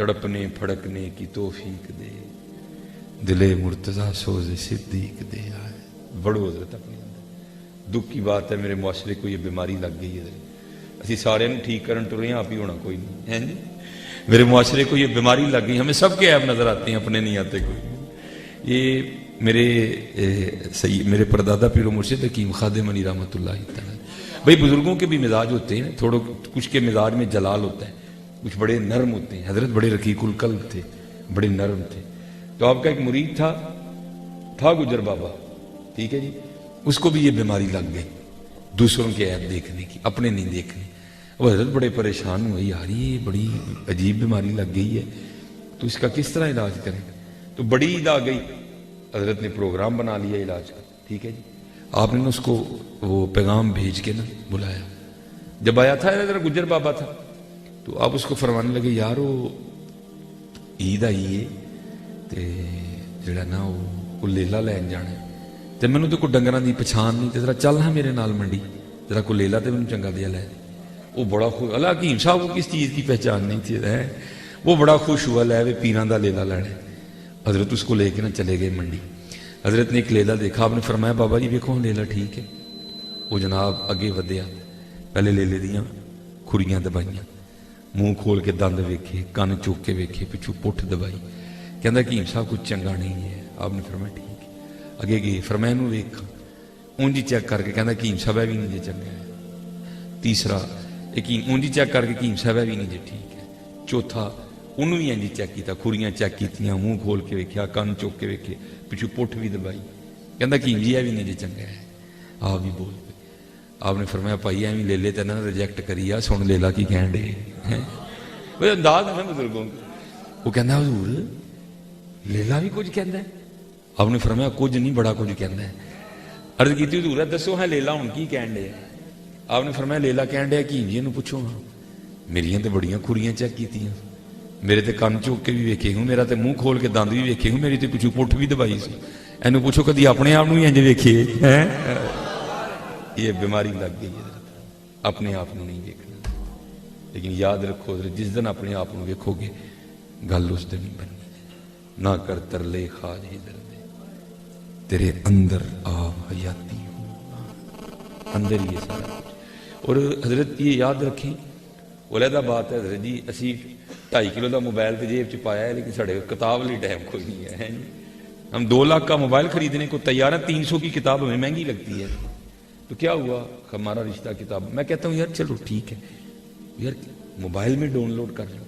تڑپنے پھڑکنے کی توفیق دے، دلے مرتضیٰ سوز صدیق دے آئے. بڑو حضرت اپنے اندر دکھ کی بات ہے، میرے معاشرے کو یہ بیماری لگ گئی ہے. اسی سارے ٹھیک کرن تو رہے ہیں، آپ ہی ہونا کوئی نہیں ہے. میرے معاشرے کو یہ بیماری لگ گئی، ہمیں سب کے عیب نظر آتے ہیں، اپنے نہیں آتے کوئی. یہ میرے پردادا پیر و مرشد حکیم خادم علی رحمۃ اللہ تعالی. بھائی بزرگوں کے بھی مزاج ہوتے ہیں، تھوڑے کچھ کے مزاج میں جلال ہوتا ہے، کچھ بڑے نرم ہوتے ہیں. حضرت بڑے رقیق القلب تھے، بڑے نرم تھے. تو آپ کا ایک مرید تھا گجر بابا، ٹھیک ہے جی. اس کو بھی یہ بیماری لگ گئی، دوسروں کے عیب دیکھنے کی، اپنے نہیں دیکھنے. وہ حضرت بڑے پریشان ہوئے، یار یہ بڑی عجیب بیماری لگ گئی ہے، تو اس کا کس طرح علاج کریں. تو بڑی عید آ گئی، حضرت نے پروگرام بنا لیا علاج کا، ٹھیک ہے جی. آپ نے اس کو وہ پیغام بھیج کے بلایا. جب آیا تھا حضرت گجر بابا تھا، تو آپ اس کو فرمانے لگے، یار وہ عید آئی ہے تے جڑا نا وہ لیلا لین جانا ہے، تے مینوں تو کوئی ڈنگراں دی پچھان نہیں، تے ذرا چل ہاں میرے نال منڈی، ذرا کوئی لیلا تے مینوں چنگا دیا لے. وہ بڑا خوش، اللہ حکیم صاحب کو کس چیز کی پہچان نہیں تھی، وہ بڑا خوش ہوا، لے وے پیراں دا لیلا لینا. حضرت اس کو لے کے چلے گئے منڈی. حضرت نے ایک لیلا دیکھا، آپ نے فرمایا بابا جی ویکھو لیلا ٹھیک ہے. وہ جناب اگے ودیا، پہلے لیلے دیاں کھریاں دبائیاں، منہ کھول کے دند ویکھے، کان چوک کے ویکھے، پچھو پٹھ دبائی. کہندا حکیم صاحب کچھ چنگا نہیں ہے. آپ نے فرمایا ٹھیک ہے. اگے گئے، فرمایا انہوں ویکھا، اونجی چیک کر کے کہندا حکیم صاحب بھی نہیں جے چنگا ہے. تیسرا اونجی چیک کر کے حکیم صاحب بھی نہیں جے ٹھیک ہے. چوتھا انہوں بھی انجی چیک کیتا، کھریاں چیک کیتیاں، منہ کھول کے ویکھیا، کان چوک کے ویکھے، پچھو پٹھ بھی دبائی. کہندا حکیم جی بھی نہیں جے چنگا ہے. آپ بھی بول پے. آپ نے فرمایا بھائی ایویں لے لے تے نہ ریجیکٹ کری آ، سن لیلا کی کہن ڈے. وہ انداز ہے نا بزرگوں کا. وہ کہندا حضور لیلا بھی کچھ کہندا ہے. آپ نے فرمایا کچھ نہیں، بڑا کچھ کہندا ہے. عرض کیتی حضور دسو ہاں لیلا ہن کی کہن ڈے. آپ نے فرمایا لیلا کہن ڈے حکیم جی نوں پوچھو ہاں. میریاں تے بڑیاں کھریاں چیک کیتیاں، میرے تے کان چوک کے بھی ویکھے ہوں، میرا تے منہ کھول کے دند بھی ویکھے ہوں، میری تے پچھو پٹھ بھی دبائی سی. اینوں پوچھو کدی اپنے آپ ہی انج ویکھیے. یہ بیماری لگ گئی ہے، اپنے آپ نہیں ویکھنا. لیکن یاد رکھو جس دن اپنے آپ ویکھو گے گل اس دن بنی. نہ کر ترلے خواج ہی دردے، تیرے اندر آب حیاتی ہو، اندر یہ سارا. اور حضرت یہ یاد رکھیں، علیحدہ بات ہے حضرت جی، اسی 2.5 کلو دا موبائل تے جیب چ پایا ہے، لیکن ساڑے کتاب لی ٹائم کوئی نہیں ہے. ہم 2 لاکھ کا موبائل خریدنے کو تیار ہے، 300 کی کتاب ہمیں مہنگی لگتی ہے. تو کیا ہوا ہمارا رشتہ کتاب. میں کہتا ہوں یار چلو ٹھیک ہے یار، موبائل میں ڈاؤن لوڈ کر لو،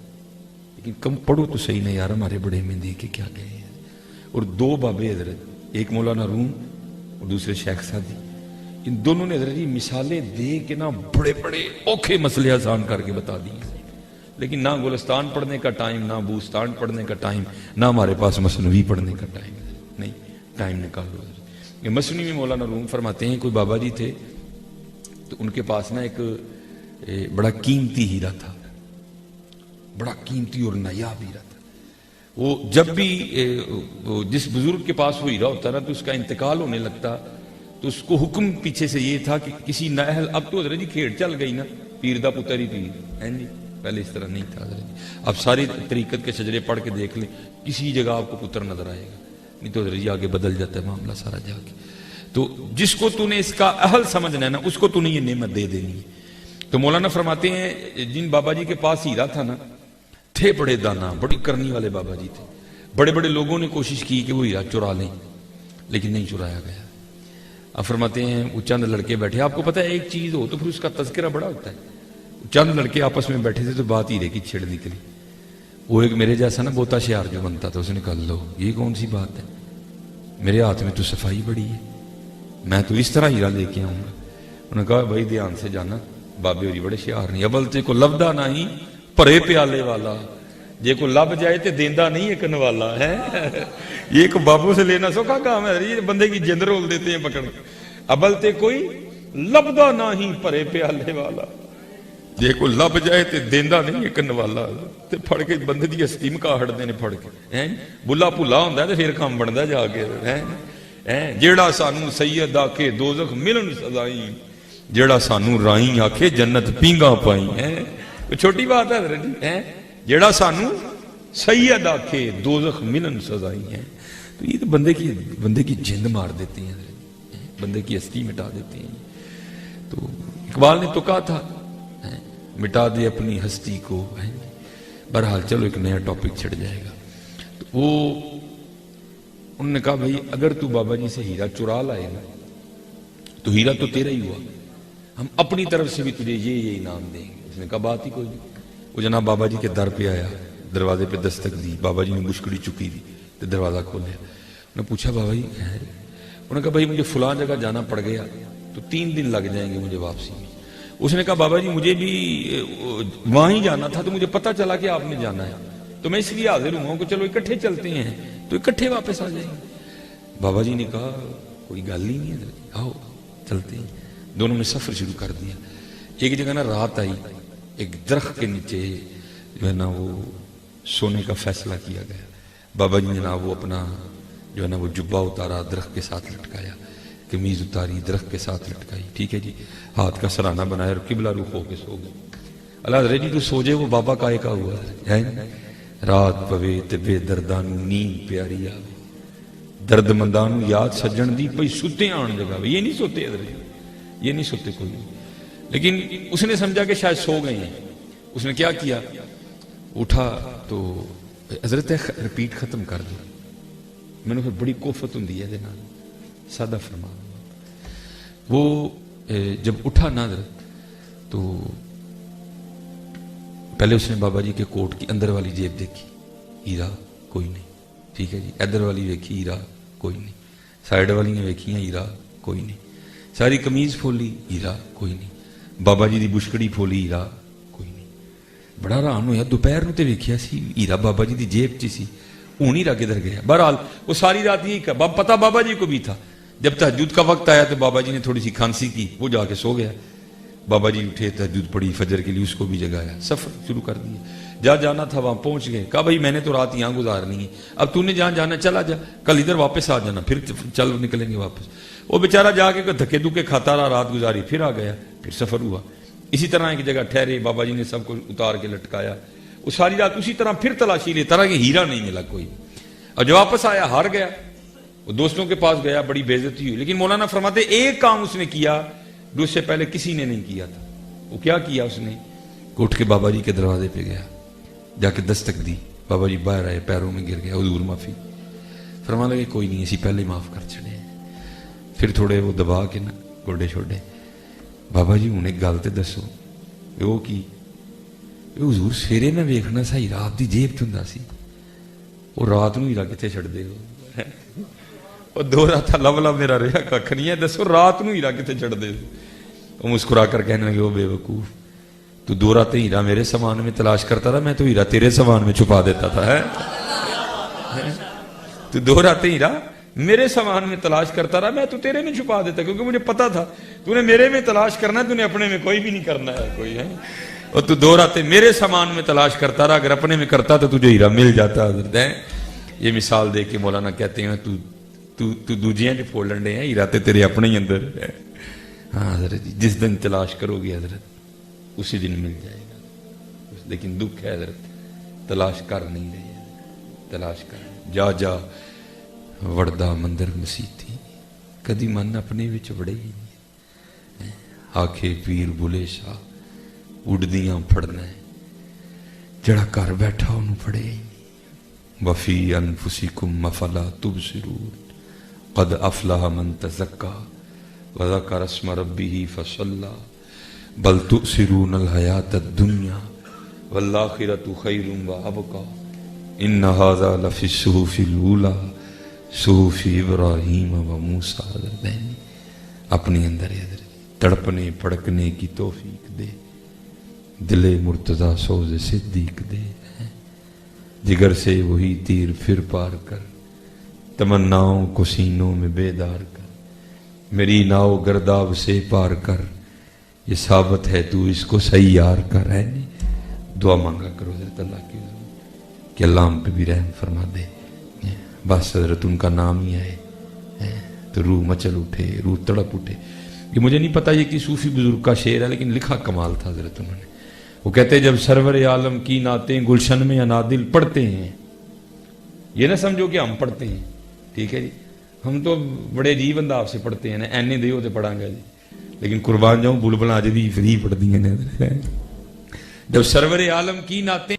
لیکن کم پڑھو تو صحیح نہیں یار. ہمارے بڑے میں دے کے کیا گئے ہیں. اور 2 بابے حضرت، ایک مولانا روم اور دوسرے شیخ سادی، ان دونوں نے حضرت جی مثالیں دے کے نا بڑے بڑے اوکھے مسئلے آسان کر کے بتا دیے. لیکن نہ گلستان پڑھنے کا ٹائم، نہ بوستان پڑھنے کا ٹائم، نہ ہمارے پاس مثنوی پڑھنے کا ٹائم. نہیں، ٹائم نکالو. یہ مثنوی میں مولانا روم فرماتے ہیں کوئی بابا جی تھے، تو ان کے پاس نا ایک بڑا قیمتی ہیرا تھا، بڑا قیمتی اور نایاب ہیرا تھا. وہ جب بھی جس بزرگ کے پاس وہ ہیرا ہوتا نا تو اس کا انتقال ہونے لگتا، تو اس کو حکم پیچھے سے یہ تھا کہ کسی نااہل، اب تو حضرت جی کھیڑ چل گئی نا، پیر دا پتر ہی پیر ہے جی، پہلے اس طرح نہیں تھا حضرت جی. اب ساری طریقت کے شجرے پڑھ کے دیکھ لیں، کسی جگہ آپ کو پتر نظر آئے گا نہیں، تو حضرت جی آگے بدل جاتا ہے معاملہ سارا جا کے. تو جس کو تو نے اس کا اہل سمجھنا ہے نا، اس کو تو نے یہ نعمت دے دینی ہے. تو مولانا فرماتے ہیں جن بابا جی کے پاس ہیرا تھا نا، تھے بڑے دانا، بڑی کرنی والے بابا جی تھے. بڑے بڑے لوگوں نے کوشش کی کہ وہ ہیرا چرا لیں، لیکن نہیں چرایا گیا. اب فرماتے ہیں وہ چند لڑکے بیٹھے، آپ کو پتہ ہے ایک چیز ہو تو پھر اس کا تذکرہ بڑا ہوتا ہے. چند لڑکے آپس میں بیٹھے تھے تو بات ہیرے کی چھڑ نکلی. وہ ایک میرے جیسا نا بوتا شیار جو بنتا تھا، اس نے کہا لو یہ کون سی بات ہے، میرے ہاتھ میں تو صفائی بڑی ہے، میں تو اس طرح ہیرا لے کے آؤں گا. انہوں نے کہا بھائی دھیان سے جانا، بابے ہوری بڑے شیار نہیں. ابل تے کو لبدا نہیں پرے پیالے والا، جے کو لب جائے تے دیندہ نہیں ایکن والا ہے. یہ ایک بابو سے لینا سوکھا کام ہے، یہ بندے کی جند رول دیتے ہیں پکڑ. ابل تے کوئی لبدا نہیں پرے پیالے والا، جے کو لب جائے تے دیندہ نہیں ایکن والا. تے پھڑ کے بندے دی ہستی مکا ہڑتے ہیں پھڑ کے. بلا بھلا ہوندا ہے تے پھر کام بندا جا کے. جیڑا سانو سید آکھے دوزخ ملن سزائی، جیڑا سانو رائیں آکھے جنت پینگا پائی. چھوٹی بات ہے حضرت جی. جیڑا سانو سید آکھے دوزخ ملن سزائی ہیں. تو یہ تو بندے کی جند مار دیتی ہیں, بندے کی ہستی مٹا دیتی ہیں. تو اقبال نے تو کہا تھا مٹا دے اپنی ہستی کو. بہرحال چلو ایک نیا ٹاپک چھڑ جائے گا. تو وہ انہوں نے کہا بھائی اگر تو بابا جی سے ہیرا چرا لائے گا تو ہیرا تو تیرا ہی ہوا, ہم اپنی طرف سے بھی تجھے یہ انعام دیں گے. اس نے کہا بات ہی کوئی نہیں. وہ جناب بابا جی کے در پہ آیا, دروازے پہ دستک دی, بابا جی نے مشکڑی چکی دی تو دروازہ کھولیا. انہوں نے پوچھا بابا جی ہے؟ انہوں نے کہا بھائی مجھے فلاں جگہ جانا پڑ گیا تو 3 دن لگ جائیں گے مجھے واپسی میں. اس نے کہا بابا جی مجھے بھی وہاں ہی جانا تھا تو مجھے پتا چلا کہ آپ نے جانا ہے تو میں اس لیے حاضر ہوں کہ چلو اکٹھے چلتے ہیں تو اکٹھے واپس آ جائیں گے. بابا جی نے کہا کوئی گل ہی نہیں ہے, آؤ چلتے ہیں. دونوں نے سفر شروع کر دیا. ایک جگہ نا رات آئی, ایک درخت کے نیچے جو ہے نا وہ سونے کا فیصلہ کیا گیا. بابا جی نے نا وہ اپنا جو ہے نا وہ جبہ اتارا, درخت کے ساتھ لٹکایا, قمیض اتاری درخت کے ساتھ لٹکائی, ٹھیک ہے جی, ہاتھ کا سرانہ بنایا اور قبلہ رخ ہو کے سو گئے. اللہ حضرت جی تو سو جائے وہ بابا کا ایک ہوا ہے رات پوے تے بے دردانو نیند پیاری آوے, درد مندانو یاد سجن دی پئی ستے آن جگہ. یہ نہیں سوتے حضرت, یہ نہیں سوتے کوئی. لیکن اس نے سمجھا کہ شاید سو گئے ہیں. اس نے کیا کیا, اٹھا تو حضرت ریپیٹ ختم کر دیا. میں نے پھر بڑی کوفت ہوں دی ہے دینا سادہ فرما. وہ جب اٹھا نا حضرت تو پہلے اس نے بابا جی کے کوٹ کی اندر والی جیب دیکھی, ہیرا کوئی نہیں, ٹھیک ہے جی. ادھر والی ویکھی, ہیرا کوئی نہیں. سائیڈ والی نے ویکھی, ہیرا کوئی نہیں. ساری قمیض پھولی, ہیرا کوئی نہیں. بابا جی دی بشکڑی پھولی, ہیرا کوئی نہیں. بڑا حیران ہویا, دوپہر نو تے ویکھیا سی ہیرا بابا جی دی جیب چ سی, اون ہیرا کدھر گیا. بہرحال وہ ساری رات یہی کہا, پتہ بابا جی کو بھی تھا. جب تہجد کا وقت آیا تو بابا جی نے تھوڑی سی کھانسی کی, وہ جا کے سو گیا. بابا جی اٹھے, تہجد پڑھی, فجر کے لیے اس کو بھی جگایا, سفر شروع کر دیا. جہاں جانا تھا وہاں پہنچ گئے. کہا بھائی میں نے تو رات یہاں گزارنی ہے, اب تو نے جہاں جانا چلا جا, کل ادھر واپس آ جانا, پھر چل نکلیں گے واپس. وہ بیچارہ جا کے دھکے دھکے کھاتا رہا, رات گزاری, پھر آ گیا, پھر سفر ہوا. اسی طرح ایک جگہ ٹھہرے, بابا جی نے سب کو اتار کے لٹکایا. وہ ساری رات اسی طرح پھر تلاشی لیتا رہا کہ ہیرا نہیں ملا کوئی. اور جو واپس آیا ہار گیا, وہ دوستوں کے پاس گیا, بڑی بے عزتی ہوئی. لیکن مولانا فرماتے ایک کام اس نے کیا جو اس سے پہلے کسی نے نہیں کیا تھا. وہ کیا کیا اس نے, اٹھ کے بابا جی کے دروازے پہ گیا, جا کے دستک دی. بابا جی باہر آئے, پیروں میں گر گیا, حضور معافی. فرمانے لگے کوئی نہیں, اسی پہلے معاف کر چھڑے. پھر تھوڑے وہ دبا کے نا گوڈے چھوڑے. بابا جی ہوں ایک گل تے دسو, وہ کی حضور سویرے میں ویکھنا سا ہیرا آپ دی جیب چ ہوندا سی, وہ رات نو ہیرا کتے چھڑ دے ہو. وہ دو رات لب لب میرا رہا کھ نہیں ہے, دسو رات نو ہیرا کتے چھڑ دے. وہ مسکرا کر کہنے لگے, وہ بے وقوف, تو 2 راتیں ہیرا میرے سامان میں تلاش کرتا رہا, میں تو ہیرا تیرے سامان میں چھپا دیتا تھا. تو 2 راتیں ہیرا میرے سامان میں تلاش کرتا رہا, میں تو تیرے میں چھپا دیتا, کیونکہ مجھے پتا تھا تو نے میرے میں تلاش کرنا ہے, تو نے اپنے میں کوئی بھی نہیں کرنا ہے کوئی ہے. اور تو 2 راتیں میرے سامان میں تلاش کرتا رہا, اگر اپنے میں کرتا تو تجھے ہیرا مل جاتا. یہ مثال دے کے مولانا کہتے ہیں تو دوجیاں جو پھول ڈنڈے ہیں, ہیرا تے تیرے اپنے ہی اندر ہے. ہاں حضرت جی, جس دن تلاش کرو گے حضرت اسی دن مل جائے گا. لیکن دکھ ہے حضرت تلاش کر نہیں رہی, تلاش کر جا جا وڑدا مندر مسیتی, کدی من اپنے وچ وڑے ہی نہیں. آکھے پیر بلے شاہ اڑدیاں پھڑنا ہے, جڑا کر بیٹھا انہوں پھڑے ہی نہیں. وفی انفسکم افلا تبصرون قد افلح من تزکا وذکر اسم ربہ فصلی بل تؤثرون الحیاۃ الدنیا والآخرۃ خیر وابقی ان ھذا لفی الصحف الاولی صحف ابراہیم و موسیٰ. اپنے اندر تڑپنے پڑکنے کی توفیق دے, دل مرتضیٰ سوز صدیق دے, جگر سے وہی تیر پھر پار کر, تمناؤں کو سینوں میں بیدار کر, میری ناؤ گرداب سے پار کر, یہ ثابت ہے تو اس کو سیار کر. ہے نہیں دعا مانگا کرو حضرت اللہ کی کہ اللہ ہم پہ بھی رحم فرما دے. بس حضرت ان کا نام ہی آئے تو روح مچل اٹھے, روح تڑپ اٹھے. یہ مجھے نہیں پتا یہ کہ صوفی بزرگ کا شعر ہے, لیکن لکھا کمال تھا حضرت انہوں نے. وہ کہتے ہیں جب سرور عالم کی نعتیں گلشن میں انادل پڑھتے ہیں، یہ نہ سمجھو کہ ہم پڑھتے ہیں، ٹھیک ہے جی، ہم تو بڑے عجیب انداز سے پڑھتے ہیں نا، اینے دیو تے پڑھاں گا جی، لیکن قربان جاؤں بلبل آج بھی فری پڑھ دی ہیں۔ جب سرور عالم کی نعتیں